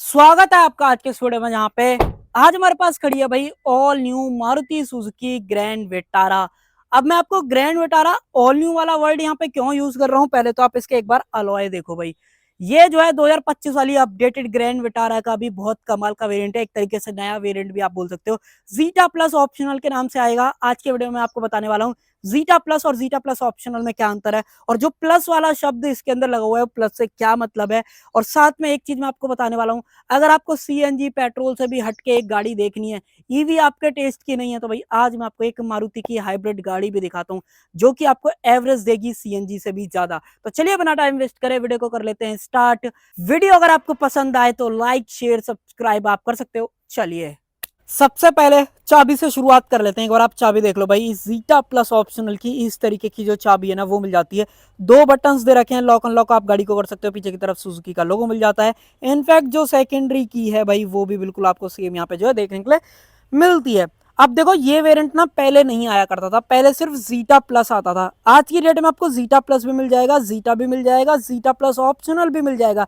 स्वागत है आपका आज के इस वीडियो में। जहाँ पे आज हमारे पास खड़ी है भाई all new Maruti Suzuki grand Vitara. अब मैं आपको ग्रैंड विटारा ऑल न्यू वाला वर्ड यहाँ पे क्यों यूज कर रहा हूँ, पहले तो आप इसके एक बार अलॉय देखो भाई। ये जो है 2025 वाली अपडेटेड ग्रैंड विटारा का भी बहुत कमाल का वेरिएंट है, एक तरीके से नया वेरिएंट भी आप बोल सकते हो। जीटा प्लस ऑप्शनल के नाम से आएगा। आज के वीडियो में आपको बताने वाला हूँ जीटा प्लस और जीटा प्लस ऑप्शनल में क्या अंतर है, और जो प्लस वाला शब्द इसके अंदर लगा हुआ है प्लस से क्या मतलब है। और साथ में एक चीज मैं आपको बताने वाला हूँ, अगर आपको सीएनजी पेट्रोल से भी हटके एक गाड़ी देखनी है, ईवी आपके टेस्ट की नहीं है, तो भाई आज मैं आपको एक मारुति की हाइब्रिड गाड़ी भी दिखाता हूँ जो कि आपको एवरेज देगी सीएनजी से भी ज्यादा। तो चलिए बिना टाइम वेस्ट करे वीडियो को कर लेते हैं स्टार्ट। वीडियो अगर आपको पसंद आए तो लाइक शेयर सब्सक्राइब आप कर सकते हो। चलिए सबसे पहले चाबी से शुरुआत कर लेते हैं। एक बार आप चाबी देख लो भाई, जीटा प्लस ऑप्शनल की इस तरीके की जो चाबी है ना वो मिल जाती है। दो बटन्स दे रखे हैं, लॉक अनलॉक आप गाड़ी को कर सकते हो। पीछे की तरफ सुजुकी का लोगो मिल जाता है। इनफैक्ट जो सेकेंडरी की है भाई वो भी बिल्कुल आपको सेम यहाँ पे जो है देखने के लिए मिलती है। अब देखो ये वेरिएंट ना पहले नहीं आया करता था, पहले सिर्फ जीटा प्लस आता था। आज की डेट में आपको जीटा प्लस भी मिल जाएगा, जीटा भी मिल जाएगा, जीटा प्लस ऑप्शनल भी मिल जाएगा।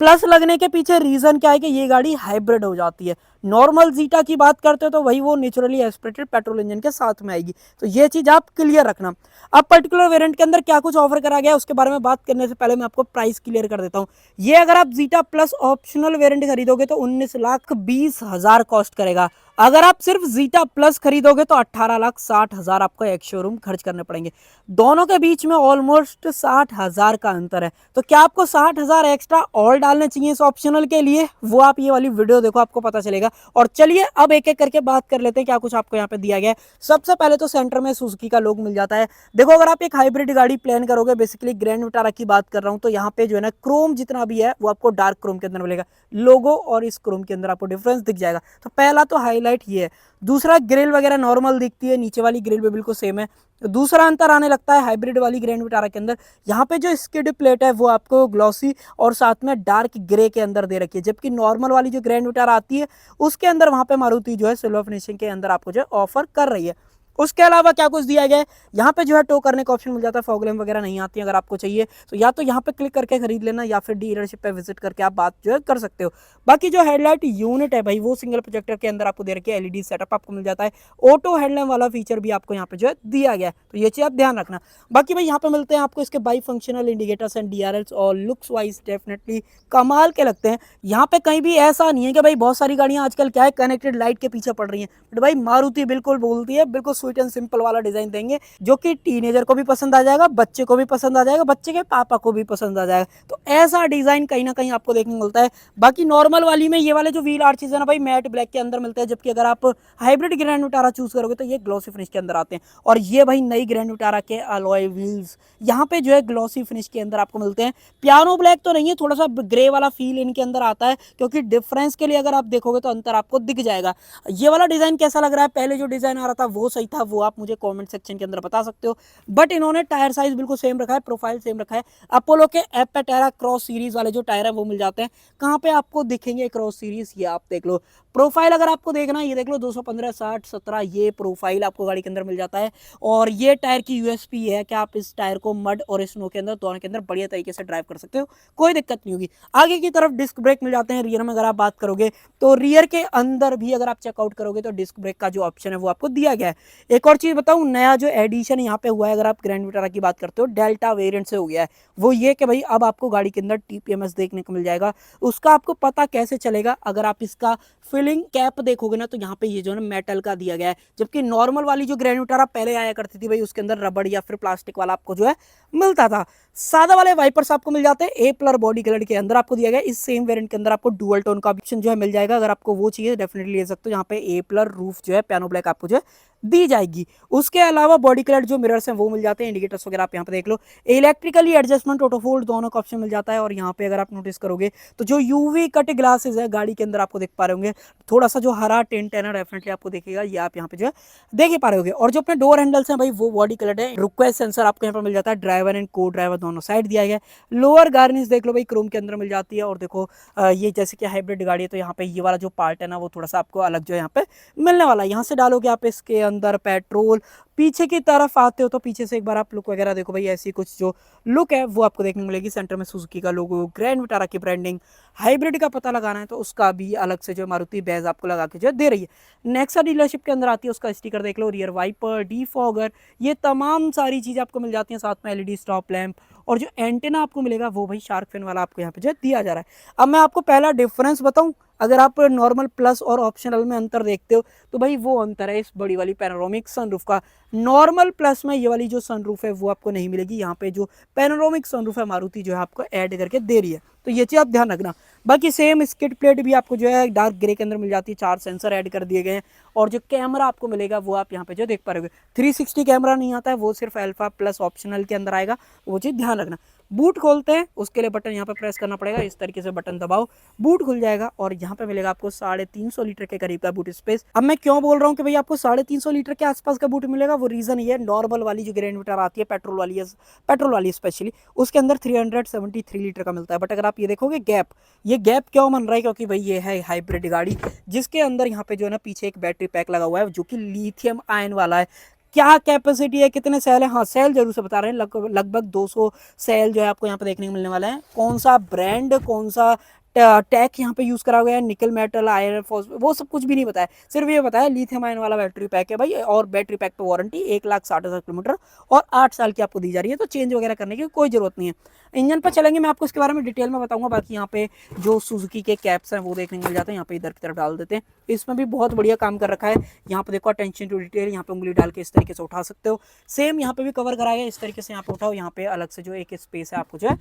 प्लस लगने के पीछे रीजन क्या है कि ये गाड़ी हाइब्रिड हो जाती है। नॉर्मल जीटा की बात करते हो तो वही वो नेचुरली एस्पिरेटेड पेट्रोल इंजन के साथ में आएगी, तो ये चीज आप क्लियर रखना। अब पर्टिकुलर वेरिएंट के अंदर क्या कुछ ऑफर करा गया है उसके बारे में बात करने से पहले मैं आपको प्राइस क्लियर कर देता हूँ। ये अगर आप जीटा प्लस ऑप्शनल वेरिएंट खरीदोगे तो 19,20,000 कॉस्ट करेगा। अगर आप सिर्फ जीटा प्लस खरीदोगे तो 18,60,000 आपको एक शोरूम खर्च करने पड़ेंगे। दोनों के बीच में ऑलमोस्ट 60,000 का अंतर है। तो क्या आपको 60,000 एक्स्ट्रा और डालने चाहिए इस ऑप्शनल के लिए, वो आप ये वाली वीडियो देखो आपको पता चलेगा। और चलिए अब एक एक करके बात कर लेते हैं क्या कुछ आपको यहाँ पे दिया गया है। सबसे पहले तो सेंटर में सुजुकी का लोगो मिल जाता है। देखो अगर आप एक हाइब्रिड गाड़ी प्लान करोगे, बेसिकली ग्रैंड विटारा की बात कर रहा हूँ, तो यहाँ पे जो है ना क्रोम जितना भी है वो आपको डार्क क्रोम के अंदर मिलेगा। लोगो और इस क्रोम के अंदर आपको डिफरेंस दिख जाएगा। तो पहला तो हाईलाइट ये है। दूसरा ग्रिल वगैरह नॉर्मल दिखती है, नीचे वाली ग्रिल भी बिल्कुल सेम है। दूसरा अंतर आने लगता है हाइब्रिड वाली ग्रैंड विटारा के अंदर, यहाँ पे जो स्किड प्लेट है वो आपको ग्लॉसी और साथ में डार्क ग्रे के अंदर दे रखी है, जबकि नॉर्मल वाली जो ग्रैंड विटारा आती है उसके अंदर वहां पे मारुति जो है सिल्वर फिनिशिंग के अंदर आपको जो है ऑफर कर रही है। उसके अलावा क्या कुछ दिया गया है, यहाँ पे जो है टो करने का ऑप्शन मिल जाता है। फॉग लैम्प वगैरह नहीं आती है, अगर आपको चाहिए तो या तो यहाँ पे क्लिक करके खरीद लेना या फिर डीलरशिप पे विजिट करके आप बात जो है कर सकते हो। बाकी जो हेडलाइट यूनिट है भाई वो सिंगल प्रोजेक्टर के अंदर आपको दे रखी है। एलईडी सेटअप आपको मिल जाता है। ऑटो हेडलैम्प वाला फीचर भी आपको यहाँ पे जो है दिया गया है, तो ये चीज आप ध्यान रखना। बाकी भाई यहाँ पे मिलते हैं आपको इसके by functional indicators and DRLs, और लुक्स वाइज डेफिनेटली कमाल के लगते हैं। यहाँ पे कहीं भी ऐसा नहीं है कि भाई बहुत सारी गाड़ियां आजकल क्या है कनेक्टेड लाइट के पीछे पड़ रही हैं, बट भाई मारुति बिल्कुल बोलती है बिल्कुल स्वीट एंड सिंपल वाला डिजाइन देंगे जो कि टीनेजर को भी पसंद आ जाएगा, बच्चे को भी पसंद आ जाएगा, बच्चे के पापा को भी पसंद आ जाएगा। तो ऐसा डिजाइन कहीं ना कहीं आपको देखने को मिलता है। बाकी नॉर्मल वाली में ये वाले जो व्हील आर्चेज है ना भाई मैट ब्लैक के अंदर मिलते हैं, जबकि अगर आप हाइब्रिड ग्रैंड विटारा चूज करोगे तो ये ग्लॉसी फिनिश के अंदर आते हैं। और ये भाई नई ग्रैंड विटारा के अलॉय व्हील्स यहाँ पे जो है ग्लॉसी फिनिश के अंदर आपको मिलते हैं। पियानो ब्लैक तो नहीं है, थोड़ा सा ग्रे वाला फील इनके अंदर आता है, क्योंकि डिफरेंस के लिए अगर आप देखोगे तो अंतर आपको दिख जाएगा। ये वाला डिजाइन कैसा लग रहा है, पहले जो डिजाइन आ रहा था वो सही था, वो आप मुझे कमेंट सेक्शन के अंदर बता सकते हो। बट इन्होंने टायर साइज बिल्कुल सेम रखा है, प्रोफाइल सेम रखा है। अपोलो के एपेटेरा क्रॉस सीरीज वाले जो टायर है वो मिल जाते हैं। कहाँ पे आपको दिखेंगे क्रॉस सीरीज, ये आप देख लो। प्रोफाइल अगर आपको देखना ये देख लो 215 60 17 ये प्रोफाइल आपको गाड़ी के अंदर मिल जाता है। और ये टायर की यूएसपी है कि आप इस टायर को मड और स्नो के अंदर दोनों के अंदर बढ़िया तरीके से ड्राइव कर सकते हो, कोई दिक्कत नहीं होगी। आगे की तरफ डिस्क ब्रेक मिल जाते हैं। रियर में अगर आप बात करोगे तो रियर के अंदर भी अगर आप चेकआउट करोगे तो डिस्क ब्रेक का जो ऑप्शन है वो आपको दिया गया है। एक और चीज बताऊं, नया जो एडिशन यहाँ पे हुआ है अगर आप ग्रैंड विटारा की बात करते हो डेल्टा वेरिएंट से हो गया है, वो ये कि भाई अब आपको गाड़ी के अंदर टीपीएमएस देखने को मिल जाएगा। उसका आपको पता कैसे चलेगा, अगर आप इसका फिलिंग कैप देखोगे ना तो यहाँ पे ये जो है मेटल का दिया गया है, जबकि नॉर्मल वाली जो ग्रैंड विटारा पहले आया करती थी भाई उसके अंदर रबड़ या फिर प्लास्टिक वाला आपको जो है मिलता था। सादा वाले वाइपर्स आपको मिल जाते हैं ए प्लर बॉडी कलर के अंदर आपको दिया गया। इस सेम वेरिएंट के अंदर आपको डुअल टोन का ऑप्शन जो है मिल जाएगा, अगर आपको वो चाहिए डेफिनेटली ले सकते हो। यहाँ पे ए प्लर रूफ जो है पियानो ब्लैक आपको जो है दी जाएगी। उसके अलावा बॉडी कलर जो मिरर्स हैं वो मिल जाते हैं। इंडिकेटर्स वगैरह आप यहाँ पे देख लो। इलेक्ट्रिकली एडजस्टमेंट ऑटो फोल्ड दोनों का ऑप्शन मिल जाता है। और यहाँ पे अगर आप नोटिस करोगे तो जो यूवी कट ग्लासेस है गाड़ी के अंदर आपको देख पा रहे होंगे, थोड़ा सा जो हरा टिंट है ना डेफिनेटली आपको देखेगा, ये आप यहाँ पे जो है देख ही पा रहे होंगे। और जो अपने डोर हैंडल्स हैं भाई वो बॉडी कलर है। रिक्वेस्ट सेंसर आपको यहाँ पर मिल जाता है, ड्राइवर एंड को ड्राइवर दोनों साइड दिया गया है। लोअर गार्निश देख लो भाई क्रोम के अंदर मिल जाती है। और देखो ये जैसे कि हाइब्रिड गाड़ी है तो यहाँ पे ये वाला जो पार्ट है ना वो थोड़ा सा आपको अलग जो है यहाँ पे मिलने वाला है। यहाँ से डालोगे आप इसके अंदर पेट्रोल। पीछे की तरफ आते हो तो पीछे से एक बार आप लुक वगैरह देखो भाई, ऐसी कुछ जो लुक है वो आपको देखने को मिलेगी। सेंटर में सुजुकी का लोगो, ग्रैंड विटारा की ब्रांडिंग। हाइब्रिड का पता लगाना है तो उसका भी अलग से जो मारुति बैज आपको लगा के जो दे रही है। नेक्सा डीलरशिप के अंदर आती है, उसका स्टिकर देख लो, रियर वाइपर, डीफॉगर, ये तमाम सारी चीज़ें आपको मिल जाती हैं। साथ में एलईडी स्टॉप लैंप और जो एंटेना आपको मिलेगा वो भाई शार्क फिन वाला आपको यहाँ पे जो दिया जा रहा है। अब मैं आपको पहला डिफरेंस बताऊं, अगर आप नॉर्मल प्लस और ऑप्शनल में अंतर देखते हो तो भाई वो अंतर है इस बड़ी वाली पैनोरामिक सनरूफ का। नॉर्मल प्लस में ये वाली जो सनरूफ है वो आपको नहीं मिलेगी, यहाँ पे जो पैनोरामिक सनरूफ है मारुति जो है आपको ऐड करके दे रही है, तो ये चीज़ आप ध्यान रखना। बाकी सेम स्किड प्लेट भी आपको जो है डार्क ग्रे के अंदर मिल जाती है, 4 सेंसर ऐड कर दिए गए हैं। और जो कैमरा आपको मिलेगा वो आप यहाँ पे जो देख पा रहे हो, 360 कैमरा नहीं आता है, वो सिर्फ अल्फा प्लस ऑप्शनल के अंदर आएगा, वो चीज़ ध्यान रखना। बूट खोलते हैं उसके लिए बटन यहाँ पे प्रेस करना पड़ेगा, इस तरीके से बटन दबाओ, बूट खुल जाएगा और यहाँ पे मिलेगा आपको 350 लीटर के करीब का बूट स्पेस। अब मैं क्यों बोल रहा हूँ कि भाई आपको 350 लीटर के आसपास का बूट मिलेगा, वो रीजन ये है, नॉर्मल वाली जो ग्रैंड विटारा आती है पेट्रोल वाली स्पेशली, उसके अंदर 373 लीटर का मिलता है। बट अगर आप ये देखोगे गैप, ये गैप क्यों बन रहा है, क्योंकि भाई ये है हाइब्रिड गाड़ी जिसके अंदर यहाँ पे जो है ना पीछे एक बैटरी पैक लगा हुआ है जो कि लिथियम आयन वाला है। क्या कैपेसिटी है, कितने सेल है, हाँ सेल जरूर से बता रहे हैं, लगभग 200 सेल जो है आपको यहाँ पे देखने को मिलने वाला है। कौन सा ब्रांड, कौन सा टैक यहाँ पे यूज करा गया है, निकल मेटल, आयरन, फॉस्फेट, वो सब कुछ भी नहीं बताया, सिर्फ ये बताया लिथियम आयन वाला बैटरी पैक है भाई। और बैटरी पैक पे वारंटी 1,60,000 किलोमीटर और 8 साल की आपको दी जा रही है, तो चेंज वगैरह करने की कोई जरूरत नहीं है। इंजन पर चलेंगे, मैं आपको इसके बारे में डिटेल में बताऊंगा। बाकी यहाँ पे जो सुजुकी के कैप्स हैं वो देखने को मिल जाते हैं, यहाँ पे इधर की तरफ डाल देते हैं, इसमें भी बहुत बढ़िया काम कर रखा है। यहाँ पे देखो अटेंशन टू डिटेल, यहाँ पे उंगली डाल के इस तरीके से उठा सकते हो। सेम यहाँ पे भी कवर कराया है, इस तरीके से यहाँ पे उठाओ, यहाँ पे अलग से जो एक स्पेस है आपको जो है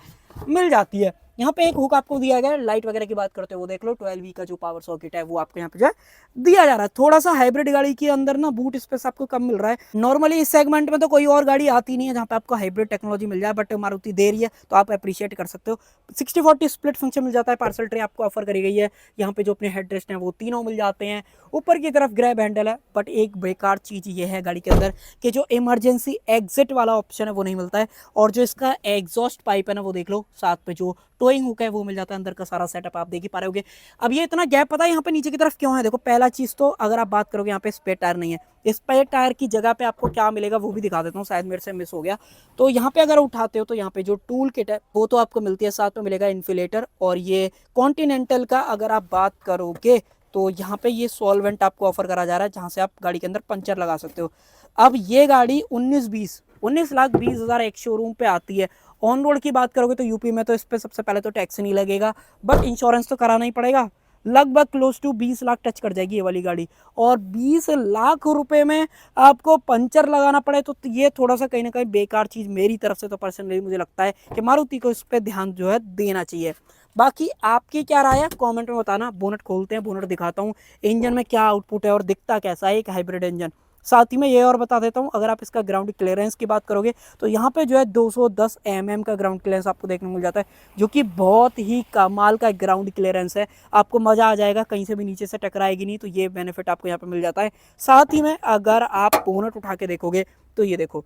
मिल जाती है। यहाँ पे एक हुक आपको दिया गया है। लाइट वगैरह की बात करते हो वो देख लो, 12V का जो पावर सॉकेट है वो आपको यहाँ पे जो है दिया जा रहा है। थोड़ा सा हाइब्रिड गाड़ी के अंदर ना बूट स्पेस आपको कम मिल रहा है। नॉर्मली इस सेगमेंट में तो कोई और गाड़ी आती नहीं है जहाँ पे आपको हाइब्रिड टेक्नोलॉजी मिल जाए, बट मारुति दे रही है तो आप अप्रिशिएट कर सकते हो। 60-40 स्प्लिट फंक्शन मिल जाता है, पार्सल ट्रे आपको ऑफर करी गई है। यहाँ पे जो अपने हेडरेस्ट हैं वो तीनों मिल जाते हैं। ऊपर की तरफ ग्रैब हैंडल है, बट एक बेकार चीज़ ये है गाड़ी के अंदर कि जो इमरजेंसी एग्जिट वाला ऑप्शन है वो नहीं मिलता है। और जो इसका एग्जॉस्ट पाइप है ना वो देख लो, साथ में जो टोइंग हुक है वो मिल जाता है। अंदर का सारा सेटअप आप देख ही पा रहे होगे। अब ये इतना गैप पता है यहाँ पे नीचे की तरफ क्यों है, देखो पहला चीज तो अगर आप बात करोगे यहाँ पे स्पेयर टायर नहीं है। स्पेयर टायर की जगह पे आपको क्या मिलेगा वो भी दिखा देता हूँ, शायद मेरे से मिस हो गया। तो यहाँ पे अगर उठाते हो तो यहाँ पे जो टूल किट है वो तो आपको मिलती है, साथ में मिलेगा इन्फिलेटर। और ये कॉन्टिनेंटल का अगर आप बात करोगे तो यहाँ पे ये सॉल्वेंट आपको ऑफर करा जा रहा है, जहाँ से आप गाड़ी के अंदर पंचर लगा सकते हो। अब ये गाड़ी 19,20,000 एक शोरूम पे आती है। ऑन रोड की बात करोगे तो यूपी में तो इस पर सबसे पहले तो टैक्स नहीं लगेगा, बट इंश्योरेंस तो कराना ही पड़ेगा। लगभग क्लोज टू 20 लाख टच कर जाएगी ये वाली गाड़ी। और 20 लाख रुपए में आपको पंचर लगाना पड़े तो ये थोड़ा सा कहीं ना कहीं बेकार चीज़ मेरी तरफ से तो पर्सनली मुझे लगता है कि मारुति को इस पर ध्यान जो है देना चाहिए। बाकी आपकी क्या राय है कमेंट में बताना। बोनट खोलते हैं, बोनट दिखाता हूँ, इंजन में क्या आउटपुट है और दिखता कैसा है एक हाइब्रिड इंजन। साथ ही में ये और बता देता हूँ, अगर आप इसका ग्राउंड क्लियरेंस की बात करोगे तो यहाँ पे जो है 210 mm का ग्राउंड क्लियरेंस आपको देखने को मिल जाता है, जो कि बहुत ही कमाल का ग्राउंड क्लियरेंस है। आपको मज़ा आ जाएगा, कहीं से भी नीचे से टकराएगी नहीं, तो ये बेनिफिट आपको यहाँ पे मिल जाता है। साथ ही में अगर आप बोनट उठा के देखोगे तो ये देखो,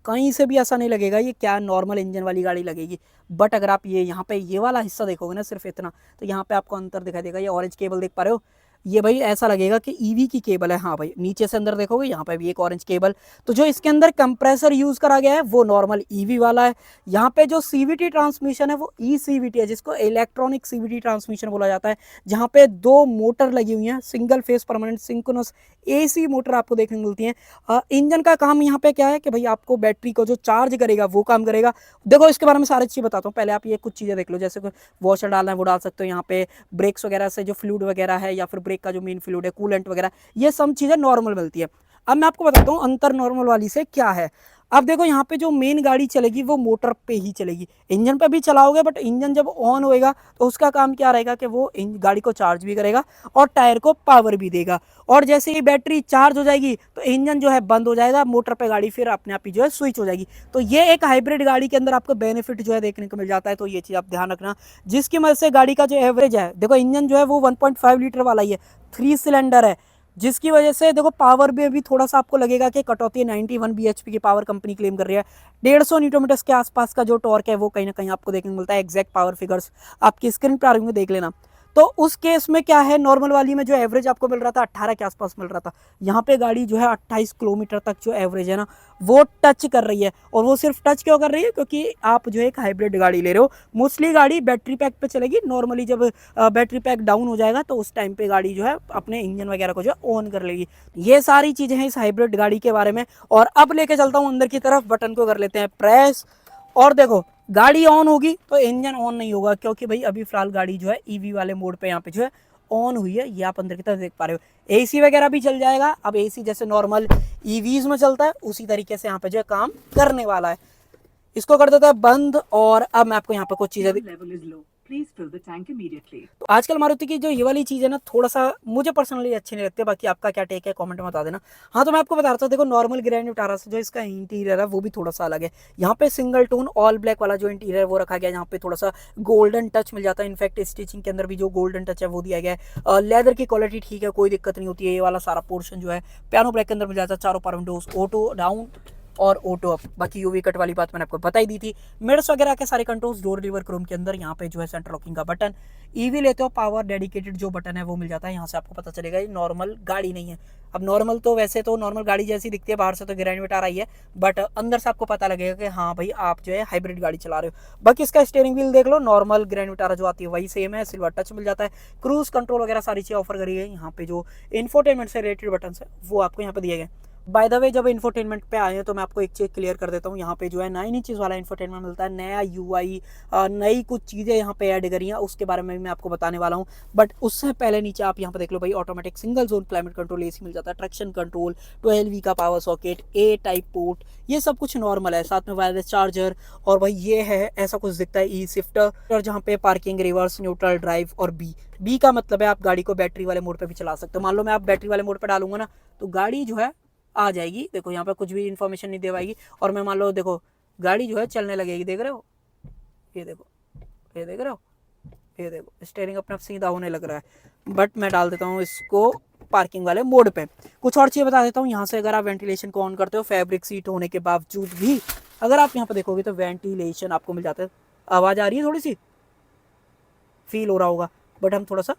कहीं से भी ऐसा नहीं लगेगा ये क्या नॉर्मल इंजन वाली गाड़ी लगेगी। बट अगर आप ये यहाँ पे ये वाला हिस्सा देखोगे ना, सिर्फ इतना, तो यहाँ पे आपको अंतर दिखाई देगा। ये ऑरेंज केबल देख पा रहे हो, ये भाई ऐसा लगेगा कि ईवी की केबल है। हाँ भाई, नीचे से अंदर देखोगे यहाँ पे भी एक ऑरेंज केबल। तो जो इसके अंदर कंप्रेसर यूज करा गया है वो नॉर्मल ईवी वाला है। यहाँ पे जो सीवीटी ट्रांसमिशन है वो ई सीवीटी है, जिसको इलेक्ट्रॉनिक सीवीटी ट्रांसमिशन बोला जाता है, जहाँ पे 2 मोटर लगी हुई हैं, single phase permanent synchronous AC motor आपको देखने को मिलती है। इंजन का काम यहाँ पे क्या है कि भाई आपको बैटरी को जो चार्ज करेगा वो काम करेगा। देखो इसके बारे में सारी चीज़ बताता हूँ, पहले आप ये कुछ चीज़ें देख लो, जैसे वॉशर डालना है वो डाल सकते हो। यहाँ पे ब्रेक्स वगैरह से जो फ्लूइड वगैरह है, या फिर ब्रेक का जो मेन फ्लूइड है, कूलेंट वगैरह, ये सब चीज़ें नॉर्मल मिलती है। अब मैं आपको बताता हूँ अंतर नॉर्मल वाली से क्या है। अब देखो यहाँ पे जो मेन गाड़ी चलेगी वो मोटर पे ही चलेगी, इंजन पे भी चलाओगे, बट इंजन जब ऑन होएगा तो उसका काम क्या रहेगा कि वो गाड़ी को चार्ज भी करेगा और टायर को पावर भी देगा। और जैसे ही बैटरी चार्ज हो जाएगी तो इंजन जो है बंद हो जाएगा, मोटर पे गाड़ी फिर अपने आप ही जो है स्विच हो जाएगी। तो ये एक हाइब्रिड गाड़ी के अंदर आपको बेनिफिट जो है देखने को मिल जाता है, तो ये चीज़ आप ध्यान रखना। जिसकी मदद से गाड़ी का जो एवरेज है, देखो इंजन जो है वो 1.5 लीटर वाला ही है, 3 सिलेंडर है, जिसकी वजह से देखो पावर में भी थोड़ा सा आपको लगेगा कि कटौती है। 91 bhp की पावर कंपनी क्लेम कर रही है। 150 न्यूटन के आसपास का जो टॉर्क है वो कहीं ना कहीं आपको देखने को मिलता है। एग्जैक्ट पावर फिगर्स आपकी स्क्रीन पर आ रही होंगी, देख लेना। तो उस केस में क्या है, नॉर्मल वाली में जो एवरेज आपको मिल रहा था 18 के आसपास मिल रहा था, यहाँ पे गाड़ी जो है 28 किलोमीटर तक जो एवरेज है ना वो टच कर रही है। और वो सिर्फ टच क्यों कर रही है, क्योंकि आप जो है एक हाइब्रिड गाड़ी ले रहे हो। मोस्टली गाड़ी बैटरी पैक पे चलेगी, नॉर्मली जब बैटरी पैक डाउन हो जाएगा तो उस टाइम पे गाड़ी जो है अपने इंजन वगैरह को जो है ऑन कर लेगी। ये सारी चीज़ें हैं इस हाइब्रिड गाड़ी के बारे में। और अब लेके चलता हूँ अंदर की तरफ, बटन को कर लेते हैं प्रेस, और देखो गाड़ी ऑन होगी तो इंजन ऑन नहीं होगा, क्योंकि भाई अभी फिलहाल गाड़ी जो है ईवी वाले मोड पे यहाँ पे जो है ऑन हुई है। ये आप अंदर की तरफ देख पा रहे हो। एसी वगैरह भी चल जाएगा। अब एसी जैसे नॉर्मल ईवीज में चलता है उसी तरीके से यहाँ पे जो है काम करने वाला है। इसको कर देता है बंद। और अब मैं आपको यहाँ पे कुछ चीजें तो आजकल मारुति की जो ये वाली चीज़ है ना, थोड़ा सा मुझे पर्सनली अच्छी नहीं लगती। बाकी आपका क्या टेक है कमेंट में बता देना। हाँ, तो मैं आपको बता रहा था, देखो नॉर्मल ग्रैंड विटारा से जो इसका इंटीरियर है वो भी थोड़ा सा अलग है। यहाँ पे सिंगल टोन ऑल ब्लैक वाला जो इंटीरियर है वो रखा गया है। यहाँ पे थोड़ा सा गोल्डन टच मिल जाता है। इनफैक्ट स्टिचिंग के अंदर भी जो गोल्डन टच है वो दिया गया है। लेदर की क्वालिटी ठीक है, कोई दिक्कत नहीं होती है। ये वाला सारा पोर्शन जो है पियानो ब्लैक के अंदर मिल जाता है। चारों पावर विंडोज ऑटो डाउन और ऑटो अप। बाकी यूवी कट वाली बात मैंने आपको बता ही दी थी। मिरर्स वगैरह के सारे कंट्रोल्स, डोर लीवर क्रोम के अंदर। यहाँ पे जो है सेंटर लॉकिंग का बटन। ईवी लेते हो पावर डेडिकेटेड जो बटन है वो मिल जाता है। यहाँ से आपको पता चलेगा ये नॉर्मल गाड़ी नहीं है। अब नॉर्मल तो वैसे तो नॉर्मल गाड़ी जैसी दिखती है बाहर से, तो ग्रैंड विटारा ही है, बट अंदर से आपको पता लगेगा कि हाँ भाई आप जो है हाइब्रिड गाड़ी चला रहे हो। बाकी इसका स्टीयरिंग व्हील देख लो, नॉर्मल ग्रैंड विटारा जो आती है वही सेम है। सिल्वर टच मिल जाता है। क्रूज कंट्रोल वगैरह सारी चीज़ ऑफर करी है। यहाँ पे जो इन्फोटेनमेंट से रिलेटेड बटन है वो आपको यहाँ पे दिए गए। बाय द वे, जब इन्फोटेनमेंट पे आए हैं तो मैं आपको एक चीज़ क्लियर कर देता हूँ। यहाँ पे जो है 9 इंचेस वाला इन्फोटेनमेंट मिलता है। नया यूआई, नई कुछ चीज़ें यहाँ पे ऐड करी हैं, उसके बारे में भी मैं आपको बताने वाला हूँ। बट उससे पहले नीचे आप यहाँ पे देख लो भाई, automatic single zone climate control AC मिल जाता है। ट्रैक्शन कंट्रोल, 12V का power socket, A type port, ये सब कुछ नॉर्मल है। साथ में वायरलेस चार्जर। और भाई ये है, ऐसा कुछ दिखता है ई शिफ्टर, जहाँ पे पार्किंग, रिवर्स, न्यूट्रल, ड्राइव और बी का मतलब है आप गाड़ी को बैटरी वाले मोड पे भी चला सकते हो। मान लो मैं आप बैटरी वाले मोड पे डालूंगा ना तो गाड़ी जो है आ जाएगी। देखो यहाँ पे कुछ भी इन्फॉर्मेशन नहीं दे पाएगी। और मैं मान लो देखो गाड़ी जो है चलने लगेगी, देख रहे हो, ये देखो, ये देख रहे हो, ये देखो स्टीयरिंग अपना सीधा होने लग रहा है। बट मैं डाल देता हूँ इसको पार्किंग वाले मोड पे। कुछ और चीज़ बता देता हूँ। यहाँ से अगर आप वेंटिलेशन को ऑन करते हो, फैब्रिक सीट होने के बावजूद भी अगर आप यहाँ पे देखोगे तो वेंटिलेशन आपको मिल जाता है। आवाज़ आ रही है, थोड़ी सी फील हो रहा होगा, बट हम थोड़ा सा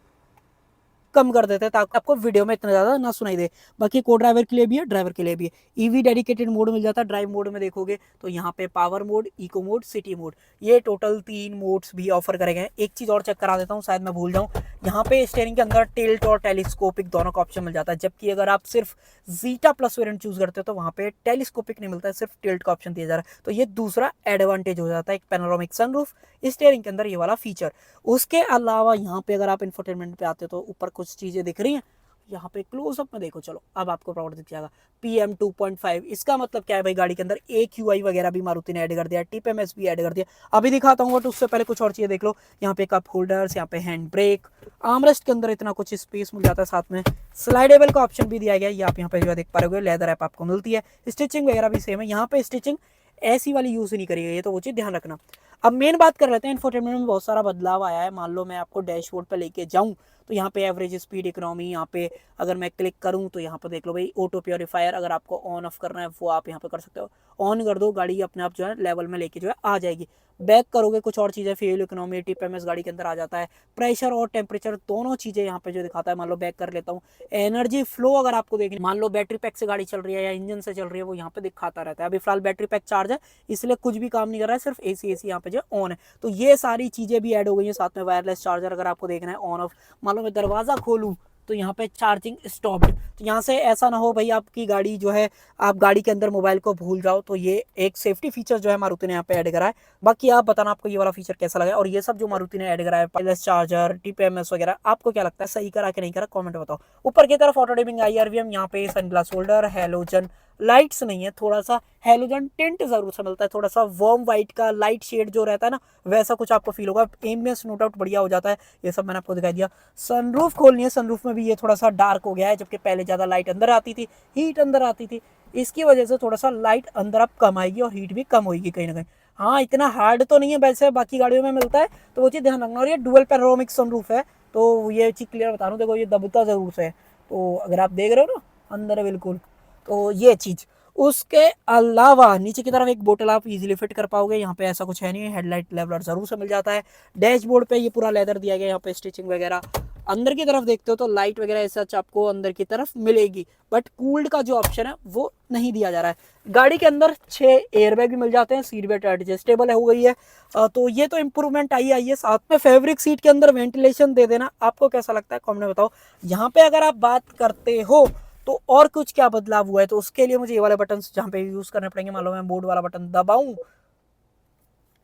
कम कर देते हैं ताकि आपको वीडियो में इतना ज़्यादा ना सुनाई दे। बाकी को ड्राइवर के लिए भी है, ड्राइवर के लिए भी है। ईवी डेडिकेटेड मोड मिल जाता है। ड्राइव मोड में देखोगे तो यहाँ पे power mode, eco mode, city mode, ये टोटल 3 मोड्स भी ऑफर करे गए हैं। एक चीज़ और चेक करा देता हूँ, शायद मैं भूल जाऊँ। यहाँ पे स्टीयरिंग के अंदर टिल्ट और टेलीस्कोपिक दोनों का ऑप्शन मिल जाता है। जबकि अगर आप सिर्फ जीटा प्लस वेरिएंट चूज करते हो तो वहाँ पे टेलीस्कोपिक नहीं मिलता है, सिर्फ टिल्ट का ऑप्शन दिया जा रहा है। तो ये दूसरा एडवांटेज हो जाता है, एक पैनोरामिक सनरूफ स्टीयरिंग के अंदर ये वाला फीचर। उसके अलावा यहाँ पे अगर आप इंफोटेनमेंट पे आते हो तो ऊपर कुछ चीज़ें दिख रही हैं। यहाँ पे क्लोजअप में देखो, चलो अब आपको प्राउड दिख जाएगा। PM 2.5, इसका मतलब क्या है भाई, गाड़ी के अंदर AQI वगैरह भी मारुति ने ऐड कर दिया, TPMS भी ऐड कर दिया। अभी दिखाता हूँ, बट उससे पहले कुछ और चीज़ें देख लो। यहाँ पे कप होल्डर्स, यहाँ पे हैंड ब्रेक, आर्मरेस्ट के अंदर इतना कुछ स्पेस मिल जाता है। साथ में स्लाइडेबल का ऑप्शन भी दिया गया है। ये आप यहाँ पे जो देख पा रहे हो, लेदर ऐप आपको मिलती है। स्टिचिंग वगैरह भी सेम है। यहाँ पे स्टिचिंग ऐसी वाली यूज़ नहीं करी गई है, तो वो चीज़ ध्यान रखना। अब मेन बात कर लेते हैं, इन्फोटेनमेंट में बहुत सारा बदलाव आया है। मान लो मैं आपको डैशबोर्ड पे लेके जाऊं तो यहाँ पे एवरेज स्पीड, इकोनॉमी, यहाँ पे अगर मैं क्लिक करूँ तो यहाँ पे देख लो भाई, ऑटो प्योरीफायर अगर आपको ऑन ऑफ करना है वो आप यहाँ पे कर सकते हो। ऑन कर दो, गाड़ी अपने आप जो है लेवल में लेके जो है आ जाएगी। बैक करोगे, कुछ और चीज़ें, फ्यूल इकोनॉमी, TPMS गाड़ी के अंदर आ जाता है। प्रेशर और टेम्परेचर दोनों चीज़ें यहाँ पे जो दिखाता है। मान लो बैक कर लेता हूँ, एनर्जी फ्लो अगर आपको देखनी, मान लो बैटरी पैक से गाड़ी चल रही है या इंजन से चल रही है, वो यहाँ पे दिखाता रहता है। अभी फिलहाल बैटरी पैक चार्ज है इसलिए कुछ भी काम नहीं कर रहा है, सिर्फ AC यहाँ पे जो ऑन है। तो ये सारी चीज़ें भी ऐड हो गई हैं। साथ में वायरलेस चार्जर अगर आपको देखना है ऑन ऑफ, मान लो मैं दरवाज़ा खोलूँ तो यहाँ पे चार्जिंग स्टॉप्ड। तो यहाँ से ऐसा ना हो भाई आपकी गाड़ी जो है, आप गाड़ी के अंदर मोबाइल को भूल जाओ, तो ये एक सेफ्टी फीचर जो है मारुति ने यहाँ पे ऐड करा है। बाकी आप बताना आपको ये वाला फीचर कैसा लगा। और ये सब जो मारुति ने ऐड करा है, वायरलेस चार्जर, TPMS वगैरह, आपको क्या लगता है, सही करा कि नहीं करा, कमेंट बताओ। ऊपर की तरफ ऑटो डिमिंग IRVM, यहाँ पे सनग्लास होल्डर, हेलोजन लाइट्स नहीं है, थोड़ा सा हेलोजन टिंट जरूर से मिलता है। थोड़ा सा वार्म वाइट का लाइट शेड जो रहता है ना, वैसा कुछ आपको फील होगा। एम्बियंस नो डाउट बढ़िया हो जाता है। ये सब मैंने आपको दिखाई दिया। सनरूफ खोलनी है, सनरूफ में भी ये थोड़ा सा डार्क हो गया है, जबकि पहले ज़्यादा लाइट अंदर आती थी, हीट अंदर आती थी। इसकी वजह से थोड़ा सा लाइट अंदर अब कम आएगी और हीट भी कम होगी कहीं ना कहीं। हाँ, इतना हार्ड तो नहीं है वैसे बाकी गाड़ियों में मिलता है, तो वो चीज़ ध्यान रखना। और ये डुअल पैनोरामिक सनरूफ है, तो ये चीज़ क्लियर बता रहा हूँ। देखो ये दबता ज़रूर से है, तो अगर आप देख रहे हो ना अंदर है बिल्कुल, तो ये चीज़। उसके अलावा नीचे की तरफ एक बोतल आप इजीली फिट कर पाओगे, यहाँ पे ऐसा कुछ है नहीं, हेडलाइट लेवलर जरूर से मिल जाता है। डैशबोर्ड पे ये पूरा लेदर दिया गया, यहाँ पे स्टिचिंग वगैरह। अंदर की तरफ देखते हो तो लाइट वगैरह ऐसा आपको अंदर की तरफ मिलेगी, बट कूल्ड का जो ऑप्शन है वो नहीं दिया जा रहा है। गाड़ी के अंदर 6 एयरबैग भी मिल जाते हैं, सीट बेल्ट एडजस्टेबल हो गई है। तो ये तो इंप्रूवमेंट आई है। साथ में फैब्रिक सीट के अंदर वेंटिलेशन दे देना। आपको कैसा लगता है कमेंट में बताओ। यहाँ पे अगर आप बात करते हो तो और कुछ क्या बदलाव हुआ है, तो उसके लिए मुझे ये वाले बटन जहाँ पे यूज करने पड़ेंगे। मान लो मैं बोर्ड वाला बटन दबाऊं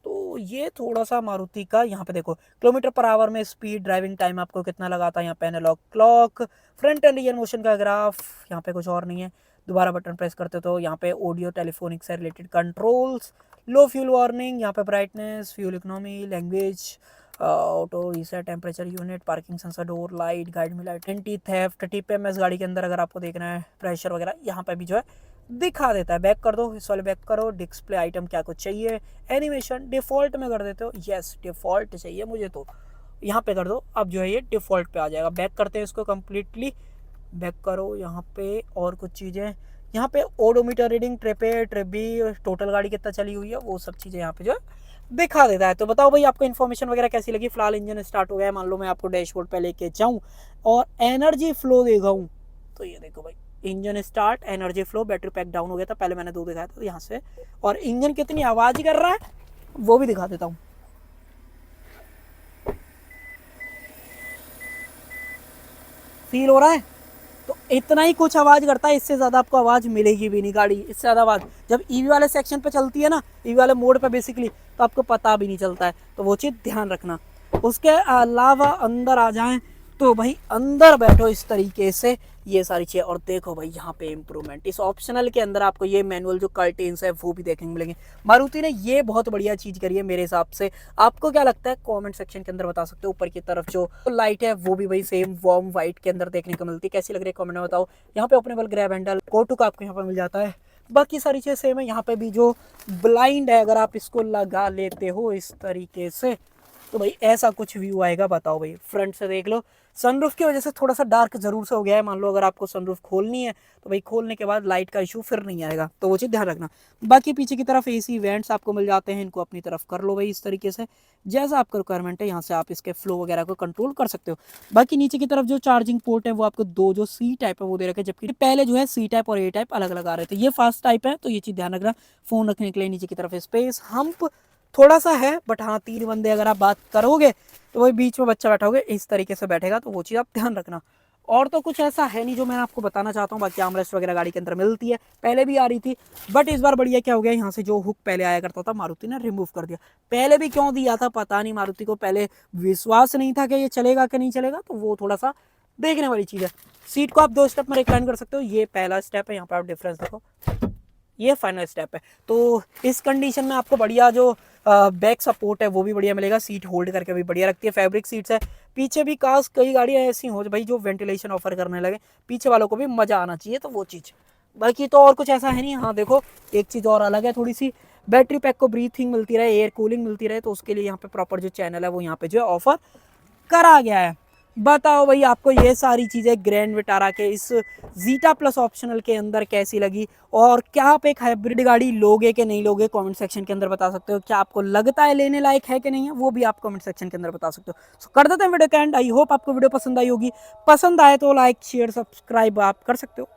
तो ये थोड़ा सा मारुति का, यहाँ पे देखो किलोमीटर पर आवर में स्पीड, ड्राइविंग टाइम आपको कितना लगाता है, यहाँ पे analogue clock, front and rear motion का ग्राफ, यहाँ पे कुछ और नहीं है। दोबारा बटन प्रेस करते तो यहाँ पे ऑडियो टेलीफोनिक से रिलेटेड कंट्रोल्स, लो फ्यूल वार्निंग, यहाँ पे brightness, fuel economy, language, auto reset, temperature unit, parking sensor, door light, guide में लाइट, एंटी थेफ्ट, टीपीएमएस गाड़ी के अंदर अगर आपको देखना है, प्रेशर वगैरह यहाँ पे भी जो है दिखा देता है। बैक कर दो, इस वाले बैक करो, डिस्प्ले आइटम क्या कुछ चाहिए, एनिमेशन डिफॉल्ट में कर देते हो, यस डिफॉल्ट चाहिए मुझे तो यहाँ पे कर दो। अब जो है ये डिफॉल्ट पे आ जाएगा। बैक करते हैं इसको कम्प्लीटली, बैक करो। यहाँ पे और कुछ चीज़ें, यहाँ पे ओडोमीटर रीडिंग, ट्रिप भी, टोटल गाड़ी कितना चली हुई है, वो सब चीज़ें यहाँ पे जो है दिखा देता है। तो बताओ भाई आपको इन्फॉर्मेशन वगैरह कैसी लगी। फिलहाल इंजन स्टार्ट हो गया है। मान लो मैं आपको डैशबोर्ड पे लेके जाऊँ और एनर्जी फ्लो दिखाऊँ, तो ये देखो भाई engine start, energy flow, battery pack down हो गया था, पहले मैंने 2 दिखाया था यहाँ से, और इंजन कितनी आवाज़ कर रहा है वो भी दिखा देता हूँ। फील हो रहा है, तो इतना ही कुछ आवाज़ करता है, इससे ज़्यादा आपको आवाज़ मिलेगी भी नहीं। गाड़ी इससे ज़्यादा आवाज़ जब ईवी वाले सेक्शन पे चलती है ना, ईवी वाले मोड पे बेसिकली, तो आपको पता भी नहीं चलता है, तो वो चीज़ ध्यान रखना। उसके अलावा अंदर आ जाएं तो भाई अंदर बैठो इस तरीके से, ये सारी चीज़ें। और देखो भाई यहाँ पे इम्प्रूवमेंट, इस ऑप्शनल के अंदर आपको ये मैनुअल जो कर्टेन्स है वो भी देखने को मिलेंगे। मारुति ने ये बहुत बढ़िया चीज़ करी है मेरे हिसाब से। आपको क्या लगता है कमेंट सेक्शन के अंदर बता सकते हो। ऊपर की तरफ जो लाइट है वो भी भाई सेम वार्म वाइट के अंदर देखने को मिलती है, कैसी लग रही है कमेंट में बताओ। यहाँ पे ओपनेबल ग्रैब हैंडल, कोटू का आपको यहाँ पे मिल जाता है, बाकी सारी चीज़ें सेम है। यहाँ पे भी जो ब्लाइंड है अगर आप इसको लगा लेते हो इस तरीके से, तो भाई ऐसा कुछ व्यू आएगा। बताओ भाई फ्रंट से देख लो, सनरूफ की वजह से थोड़ा सा डार्क जरूर से हो गया है। मान लो अगर आपको सनरूफ खोलनी है तो भाई खोलने के बाद लाइट का इशू फिर नहीं आएगा, तो वो चीज़ ध्यान रखना। बाकी पीछे की तरफ एसी वेंट्स आपको मिल जाते हैं, इनको अपनी तरफ कर लो भाई इस तरीके से, जैसा आपका रिक्वायरमेंट है। यहाँ से आप इसके फ्लो वगैरह को कंट्रोल कर सकते हो। बाकी नीचे की तरफ जो चार्जिंग पोर्ट है वो आपको 2 जो सी टाइप है वो दे रखे, जबकि पहले जो है सी टाइप और ए टाइप अलग अलग आ रहे थे। ये फास्ट टाइप है, तो ये चीज़ ध्यान रखना। फोन रखने के लिए नीचे की तरफ स्पेस, हम्प थोड़ा सा है, बट हाँ 3 बंदे अगर आप बात करोगे तो वही बीच में बच्चा बैठा होगा इस तरीके से बैठेगा, तो वो चीज़ आप ध्यान रखना। और तो कुछ ऐसा है नहीं जो मैं आपको बताना चाहता हूँ। बाकी आर्मरेस्ट वगैरह गाड़ी के अंदर मिलती है, पहले भी आ रही थी, बट इस बार बढ़िया क्या हो गया, यहाँ से जो हुक पहले आया करता था मारुति ने रिमूव कर दिया। पहले भी क्यों दिया था पता नहीं, मारुति को पहले विश्वास नहीं था कि ये चलेगा कि नहीं चलेगा, तो वो थोड़ा सा देखने वाली चीज़ है। सीट को आप 2 स्टेप में रिक्लाइन कर सकते हो, ये पहला स्टेप है, यहाँ पर आप डिफरेंस देखो, ये फाइनल स्टेप है। तो इस कंडीशन में आपको बढ़िया जो बैक सपोर्ट है वो भी बढ़िया मिलेगा, सीट होल्ड करके भी बढ़िया रखती है, फैब्रिक सीट्स है। पीछे भी काश कई गाड़ियाँ ऐसी हो भाई जो वेंटिलेशन ऑफर करने लगे, पीछे वालों को भी मज़ा आना चाहिए, तो वो चीज़। बाकी तो और कुछ ऐसा है नहीं। हाँ देखो एक चीज़ और अलग है थोड़ी सी, बैटरी पैक को ब्रीथिंग मिलती रहे, एयर कूलिंग मिलती रहे, तो उसके लिए यहाँ पे प्रॉपर जो चैनल है वो यहाँ पे जो है ऑफर करा गया है। बताओ भाई आपको ये सारी चीज़ें ग्रैंड विटारा के इस जीटा प्लस ऑप्शनल के अंदर कैसी लगी, और क्या आप एक हाइब्रिड गाड़ी लोगे कि नहीं लोगे कमेंट सेक्शन के अंदर बता सकते हो। क्या आपको लगता है लेने लायक है कि नहीं है, वो भी आप कमेंट सेक्शन के अंदर बता सकते हो। सो कर देते हैं वीडियो का एंड। आई होप आपको वीडियो पसंद आई होगी, पसंद आए तो लाइक शेयर सब्सक्राइब आप कर सकते हो।